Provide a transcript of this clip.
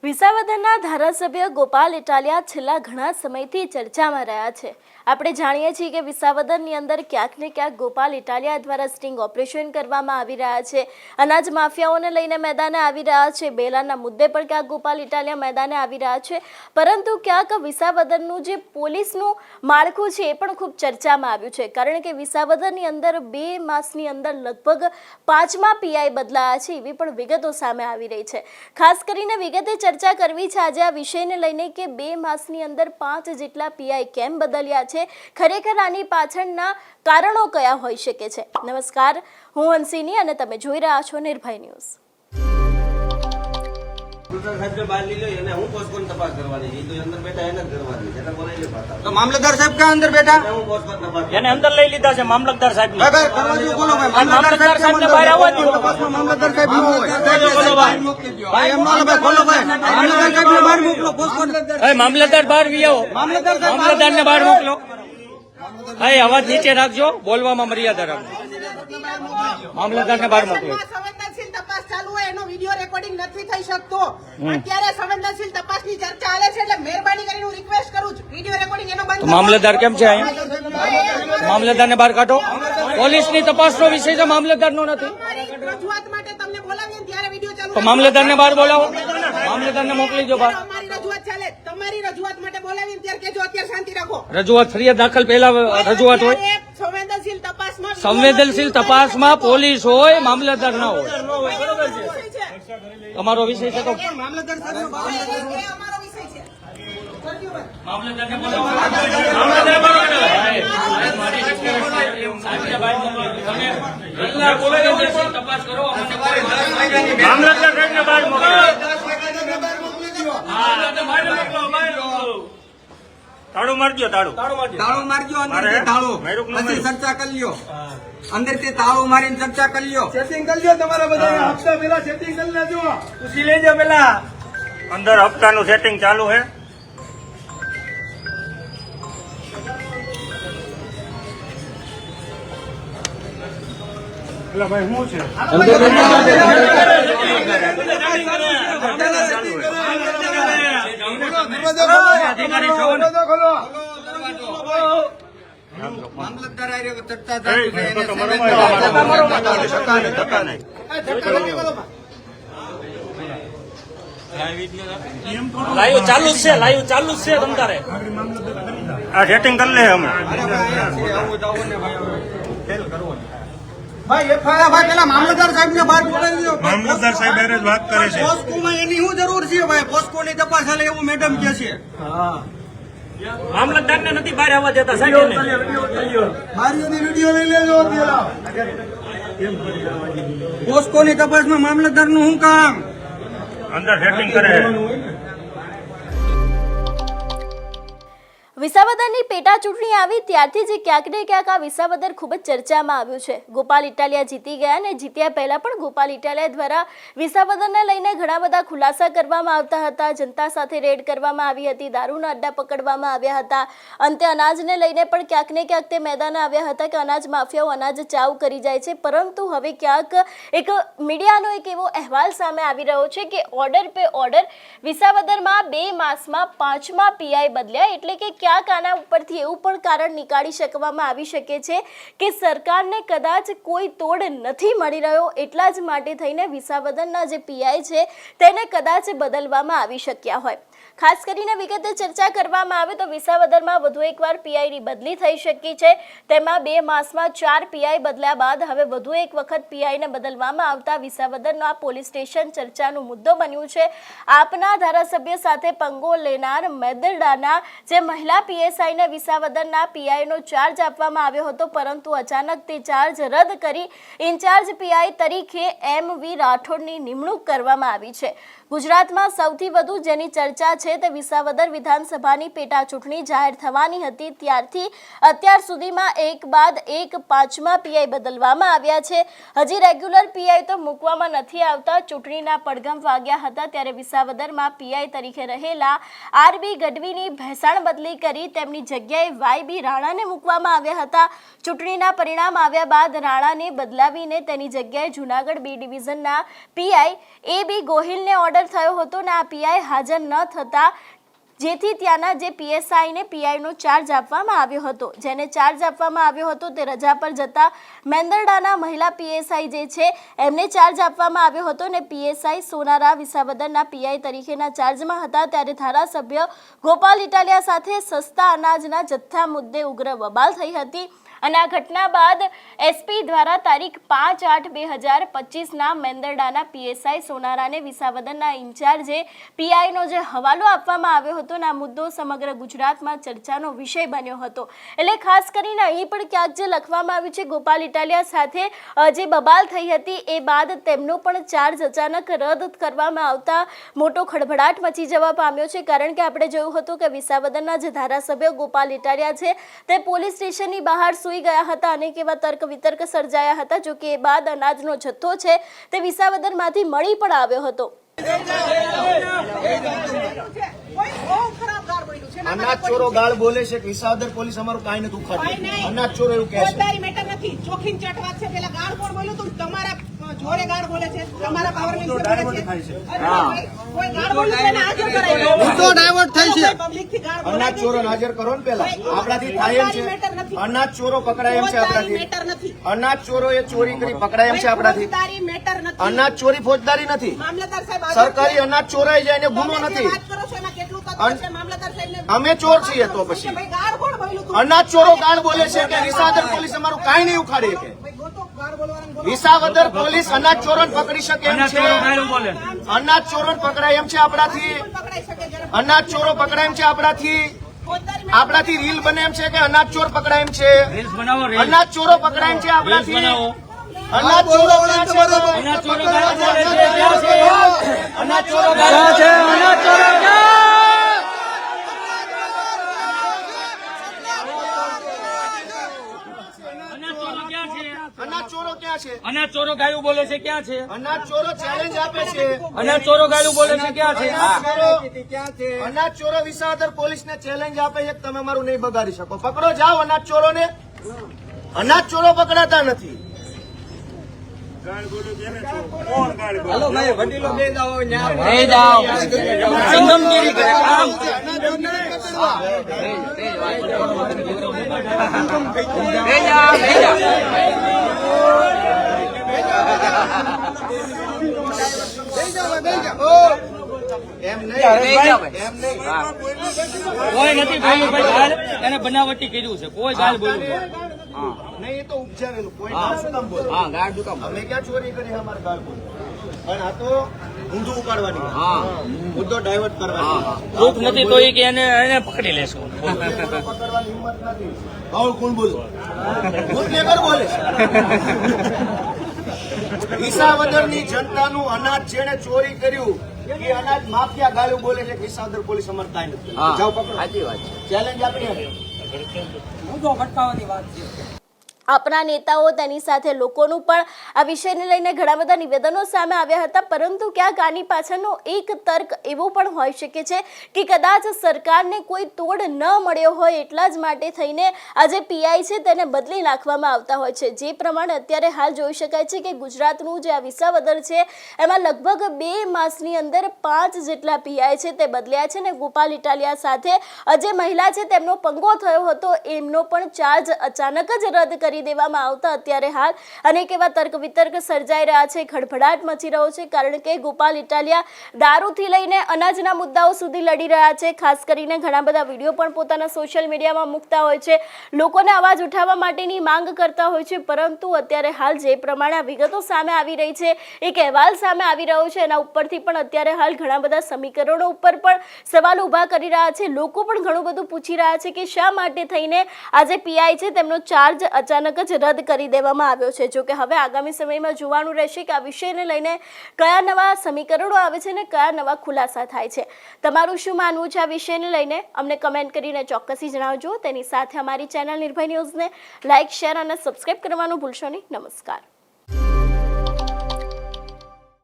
વિસાવદરના ધારાસભ્ય ગોપાલ ઇટાલિયા છેલ્લા ઘણા સમયથી ચર્ચામાં રહ્યા છે। આપણે જાણીએ છીએ કે વિસાવદરની અંદર ક્યાંક ને ક્યાંક ગોપાલ ઇટાલિયા દ્વારા સ્ટિંગ ઓપરેશન કરવામાં આવી રહ્યા છે। અનાજ માફિયાઓને લઈને મેદાને આવી રહ્યા છે। બેલાના મુદ્દે પણ ક્યાંક ગોપાલ ઇટાલિયા મેદાને આવી રહ્યા છે, પરંતુ ક્યાંક વિસાવદરનું જે પોલીસનું માળખું છે એ પણ ખૂબ ચર્ચામાં આવ્યું છે, કારણ કે વિસાવદરની અંદર 2 માસની અંદર લગભગ 5મા પીઆઈ બદલાયા છે એવી પણ વિગતો સામે આવી રહી છે। ખાસ કરીને વિગતે ચર્ચા કરવી છે આજે આ વિષયને લઈને કે 2 માસની અંદર 5 જેટલા પીઆઈ કેમ બદલ્યા છે, ખરેખર આની પાછળના કારણો કયા હોઈ શકે છે। નમસ્કાર, હું હંસિની અને તમે જોઈ રહ્યા છો નિર્ભય ન્યૂઝ। मामलेदार साहब का अंदर बैठा એને અંદર લઈ લીધા છે મામલતદાર સાહેબ ને મામલતદાર સાહેબ ને બહાર આવવા દો। मामलेदार साहब भाई हम भाई खोलो भाई मामलेदार साहब ने बाहर मोकलो पोस्टपोन એ મામલતદાર બહાર વી આવો, મામલતદાર ને બહાર મોકલો। એ અવાજ નીચે રાખજો, બોલવામાં મર્યાદા રાખજો। મામલતદાર ને બહાર મોકલો। સંવેદનશીલ તપાસ ચાલુ હોય એનો વિડિયો રેકોર્ડિંગ નથી થઈ શકતો। અત્યારે સંવેદનશીલ તપાસની ચર્ચા ચાલે છે, એટલે મહેરબાની કરીને હું રિક્વેસ્ટ કરું છું વિડિયો રેકોર્ડિંગ એનો બંધ તો મામલતદાર કેમ છે અહીંયા? મામલતદાર ને બહાર કાઢો। પોલીસની તપાસનો વિષય છે, મામલતદાર નો નથી। રજૂઆત માટે તમને બોલાવીએ ત્યારે વિડિયો ચાલુ તો મામલતદાર ને બહાર બોલાવો, મામલતદાર ને મોકલી દો બહાર। અમારી રજૂઆત ચાલે, તમારી રજૂઆત માટે બોલાવીએ ત્યારે કેજો અત્યારે શાંતિ રાખો। રજૂઆત ફરિયાદ દાખલ પહેલા રજૂઆત હોય। સંવેદનશીલ તપાસમાં સંવેદનશીલ તપાસમાં પોલીસ હોય, મામલતદાર ના હોય। તમારો વિષય છે તો मामलेदार साहब ने बाहर અમારો વિષય છે। મામલતદારને બોલાવો। મામલતદાર બોલાવો। તપાસ કરો, મામલતદાર સાહેબને બહાર મોકલો। તાળું મારજો, તાળું ताळो मारजो अंदर से ताळो પછી ચર્ચા કરી લ્યો। અંદર થી તાળો મારીને ચર્ચા કરી લ્યો। સેટિંગ કરી લ્યો તમારા બધા હપ્તા પેલા સેટિંગ કરી લેજો। પૂછી લેજો પેલા અંદર હપ્તાનું સેટિંગ ચાલુ છે। એટલે ભાઈ શું છે મામલતદાર આરે ચર્ચા ચાલુ છે લાઈવ ચાલુ જ છે, લાઈવ ચાલુ જ છે તમ તારે। આ સેટિંગ કરી લે અમે। ભાઈ એફઆઈઆર ભાઈ પેલા મામલતદાર સાહેબ ને બહાર બોલાવી દો। મામલતદાર સાહેબ હારે જ વાત કરે છે। પોસ્કોમાં એની શું જરૂર છે ભાઈ? પોસ્કોની તપાસ હાલે એવું મેડમ કે છે। મામલતદાર ને નથી બહાર આવવા દેતા સાહેબ ને। મારી વિડીયો લઈ લેજો પેલા। પોસ્કોની તપાસમાં મામલતદાર નું શું કામ? અંદર સેટિંગ કરે। વિસાવદરની પેટા ચૂંટણી આવી ત્યારથી જ ક્યાંક ને ક્યાંક આ વિસાવદર ખૂબ જ ચર્ચામાં આવ્યું છે। ગોપાલ ઇટાલિયા જીતી ગયા અને જીત્યા પહેલા પણ ગોપાલ ઇટાલિયા દ્વારા વિસાવદરને લઈને ઘણા બધા ખુલાસા કરવામાં આવતા હતા। જનતા સાથે રેડ કરવામાં આવી હતી, દારૂના અડ્ડા પકડવામાં આવ્યા હતા, અંતે અનાજને લઈને પણ ક્યાંક ને ક્યાંક તે મેદાને આવ્યા હતા કે અનાજ માફિયાઓ અનાજ ચાવ કરી જાય છે। પરંતુ હવે ક્યાંક એક મીડિયાનો એક એવો અહેવાલ સામે આવી રહ્યો છે કે ઓર્ડર પે ઓર્ડર વિસાવદરમાં 2 માસમાં 5મા પીઆઈ બદલ્યા, એટલે કે ક્યાંક આના ઉપરથી એવું પણ કારણ નીકાળી શકવામાં આવી શકે છે કે સરકારને કદાચ કોઈ તોડ નથી મળી રહ્યો, એટલા જ માટે થઈને વિસાવદરના જે પીઆઈ છે તેને કદાચ બદલવામાં આવી શક્યા હોય। ખાસ કરીને વિગતે ચર્ચા કરવામાં આવે તો વિસાવદરમાં વધુ એકવાર પીઆઈની બદલી થઈ શકી છે। તેમાં 2 માસમાં 4 પીઆઈ બદલ્યા બાદ હવે વધુ એક વખત પીઆઈને બદલવામાં આવતા વિસાવદરનો આ પોલીસ સ્ટેશન ચર્ચાનો મુદ્દો બન્યું છે। આપના ધારાસભ્ય સાથે પંગો લેનાર મેદરડાના જે મહિલા પીએસઆઈને વિસાવદરના પીઆઈનો ચાર્જ આપવામાં આવ્યો હતો, પરંતુ અચાનક તે ચાર્જ રદ કરી ઇન્ચાર્જ પીઆઈ તરીકે એમ.વી. રાઠોડની નિમણૂક કરવામાં આવી છે। ગુજરાતમાં સૌથી વધુ જેની ચર્ચા છે તે વિસાવદર વિધાનસભાની પેટા ચૂંટણી જાહેર થવાની હતી ત્યારથી અત્યાર સુધીમાં એક બાદ એક 5મા પીઆઈ બદલવામાં આવ્યા છે। હજી રેગ્યુલર પીઆઈ તો મૂકવામાં નથી આવતા। ચૂંટણીના પડઘમ વાગ્યા હતા ત્યારે વિસાવદરમાં પીઆઈ તરીકે રહેલા આર.બી. ગઢવીની ભેંસાણ બદલી કરી તેમની જગ્યાએ વાય.બી. રાણાને મૂકવામાં આવ્યા હતા। ચૂંટણીના પરિણામ આવ્યા બાદ રાણાને બદલાવીને તેની જગ્યાએ જૂનાગઢ બી ડિવિઝનના પીઆઈ એ.બી. ગોહિલને ઓર્ડર હાજર થયો હતો ને આ પીઆઈ હાજર ન થતા જેથી ત્યાંના જે પીએસઆઈને પીઆઈનો ચાર્જ આપવામાં આવ્યો હતો, જેને ચાર્જ આપવામાં આવ્યો હતો તે રજા પર જતા મેંદરડાના મહિલા પીએસઆઈ જે છે એમને ચાર્જ આપવામાં આવ્યો હતો ને પીએસઆઈ સોનારા વિસાવદરના પીઆઈ તરીકેના ચાર્જમાં હતા. ત્યારે ધારાસભ્ય ગોપાલ ઇટાલિયા સાથે સસ્તા અનાજના જથ્થા મુદ્દે ઉગ્ર બબાલ થઈ હતી અને આ ઘટના બાદ એસપી દ્વારા તારીખ 5/8/2025ના મેંદરડાના પીએસઆઈ સોનારાને વિસાવદરના ઇન્ચાર્જે પીઆઈનો જે હવાલો આપવામાં આવ્યો હતો ને આ મુદ્દો સમગ્ર ગુજરાતમાં ચર્ચાનો વિષય બન્યો હતો. એટલે ખાસ કરીને અહીં પણ ક્યાંક જે લખવામાં આવ્યું છે ગોપાલ ઇટાલિયા સાથે જે બબાલ થઈ હતી એ બાદ તેમનો પણ ચાર્જ અચાનક રદ કરવામાં આવતા મોટો ખળભળાટ મચી જવા પામ્યો છે. કારણ કે આપણે જોયું હતું કે વિસાવદરના જે ધારાસભ્ય ગોપાલ ઇટાલિયા છે તે પોલીસ સ્ટેશનની બહાર ગયા હતા, અનેક એવા તર્ક વિતર્ક સર્જાયા હતા. જો કે એ બાદ અનાજનો જથ્થો છે તે વિસાવદરમાંથી મળી પણ આવ્યો હતો. અનાજ ચોરો ગાળ બોલે છે કે વિસાવદર પોલીસ અમારું કાંઈ નથી ઉખાડ્યું. અનાજ ચોરો એવું કહે છે. મેટર નથી, ચોખીન ચટ વાત છે. પેલા ગાળ કોણ બોલ્યું તું? તમારા જોડે ગાળ બોલે છે, તમારા પાવર ની બોલે છે. કોઈ ગાળ બોલે છે ને હાજર કરાય. મુદ્દો ડાયવર્ટ થાય છે. પબ્લિક થી ગાળ બોલે. અનાજ ચોરો હાજર કરો ને પેલા. આપણાથી થાય એમ છે. અનાજ ચોરો પકડાય એમ છે આપણાથી. મેટર નથી. અનાજ ચોરો એ ચોરી કરી પકડાય એમ છે આપણાથી. ફોજદારી મેટર નથી. અનાજ ચોરી ફોજદારી નથી. મામલતદાર સાહેબ સરકારી અનાજ ચોરાઈ જાય ને ગુનો નથી. વાત કરો છો એમાં કેટલું તથ્ય છે? મામલતદાર સાહેબને અમે ચોર છીએ તો પછી. ભાઈ ગાળ કોણ બોલ્યું તું? અનાજ ચોરો ગાળ બોલે છે કે વિસાવદર પોલીસ અમારું કાંઈ નહીં ઉખાડે કે ભાઈ ગોતો ગાળ બોલવાનું બોલો. વિસાવદર પોલીસ અનાજ ચોરોને પકડી શકે એમ છે. બોલે અનાજ ચોરોને પકડાય એમ છે આપણાથી. પકડાઈ શકે જ્યારે અનાજ ચોરો પકડાય એમ છે આપણાથી. ફોજદારી આપણાથી રીલ બને એમ છે કે અનાજ ચોર પકડાય એમ છે. રીલ્સ બનાવો, રીલ્સ અનાજ ચોરો પકડાય એમ છે રીલ્સ આપણાથી. બનાવો. અનાજ ચોરો ક્યાં છે? અનાજ ચોરો ગાળ બોલે છે, ક્યાં છે? અનાજ ચોરો ગાળ ક્યાં છે? અનાજ ચોરો ક્યાં? અનાજ ચોરો ક્યાં છે? અનાજ ચોરો ક્યાં છે? અનાજ ચોરો ગાયું બોલે છે, ક્યાં છે? અનાજ ચોરો ચેલેન્જ આપે છે. અનાજ ચોરો ગાયું બોલે છે, ક્યાં છે? અનાજ ચોરો વિસાવદર પોલીસને ચેલેન્જ આપે છે કે તમે મારું નહીં બગાડી શકો. પકડો જાઓ અનાજ ચોરોને. અનાજ ચોરો પકડાતા નથી. હાલો ભાઈ વડીલો બે જાઓ ન્યા. બે જાઓ. સંગમગીરી કરે કામ. બે જાઓ, બે જાઓ. એમ નહીં. એમ નહીં. કોઈ નથી બોલ્યું ભાઈ ગાળ. એને બનાવટી કર્યું છે, કોઈ ગાળ બોલ્યું નથી. નહીં એ તો ઉપજાવેલું. કોઈ ગાળ શું કામ બોલે? અમે ક્યાં ચોરી કરી અમારે ગાળ બોલે? પણ આ તો ઊંધું ઉપાડવાની. મુદ્દો ડાયવર્ટ કરવાની. પ્રૂફ નથી તો ઈ કે એને પકડી લેશું. પકડવાની હિંમત નથી. ભાવ કોણ બોલે? બુટલેગર બોલે છે. વિસાવદરની જનતાનું અનાજ જેને ચોરી કર્યું એ અનાજ માફિયા ગાળું બોલે છે. વિસાવદર પોલીસ અમારે કાંઈ નથી. જાઓ પકડો. સાચી વાત છે. ચેલેન્જ આપીએ. આપણા નેતાઓ તેની સાથે લોકોનું પણ આ વિષયને લઈને ઘણા બધા નિવેદનો સામે આવ્યા હતા. પરંતુ ક્યાંક આની પાછળનો એક તર્ક એવો પણ હોઈ શકે છે કે કદાચ સરકારને કોઈ તોડ ન મળ્યો હોય એટલા જ માટે થઈને આ જે પીઆઈ છે તેને બદલી નાખવામાં આવતા હોય છે. જે પ્રમાણે અત્યારે હાલ જોઈ શકાય છે કે ગુજરાતનું જે આ વિસાવદર છે એમાં લગભગ 2 માસની અંદર 5 જેટલા પીઆઈ છે તે બદલ્યા છે ને ગોપાલ ઇટાલિયા સાથે જે મહિલા છે તેમનો પંગો થયો હતો એમનો પણ ચાર્જ અચાનક જ રદ કરી દેવામાં આવતા અત્યારે હાલ અનેક એવા તર્ક વિતર્ક સર્જાઈ રહ્યા છે. ખડભડાટ મચી રહ્યો છે કારણ કે ગોપાલ ઇટાલિયા દારૂથી લઈને અનાજના મુદ્દાઓ સુધી લડી રહ્યા છે. ખાસ કરીને ઘણા બધા વિડીયો પણ પોતાના સોશિયલ મીડિયામાં મૂકતા હોય છે, લોકોને અવાજ ઉઠાવવા માટેની માંગ કરતા હોય છે. પરંતુ અત્યારે હાલ જે પ્રમાણે આ વિગતો સામે આવી રહી છે, એક અહેવાલ સામે આવી રહ્યો છે, એના ઉપરથી પણ અત્યારે હાલ ઘણા બધા સમીકરણો ઉપર પણ સવાલ ઊભા કરી રહ્યા છે. લોકો પણ ઘણું બધું પૂછી રહ્યા છે કે શા માટે થઈને આ જે પીઆઈ છે તેમનો ચાર્જ અચાનક જ રદ કરી દેવામાં આવ્યો છે. જો કે હવે આગામી સમયમાં જોવાનું રહેશે કે આ વિષયને લઈને કયા નવા સમીકરણો આવે છે ને કયા નવા ખુલાસા થાય છે. તમારું શું માનવું છે આ વિષયને લઈને અમને કમેન્ટ કરીને ચોક્કસથી જણાવજો. તેની સાથે અમારી ચેનલ નિર્ભય ન્યૂઝને લાઇક, શેર અને સબસ્ક્રાઇબ કરવાનું ભૂલશો નહીં. નમસ્કાર.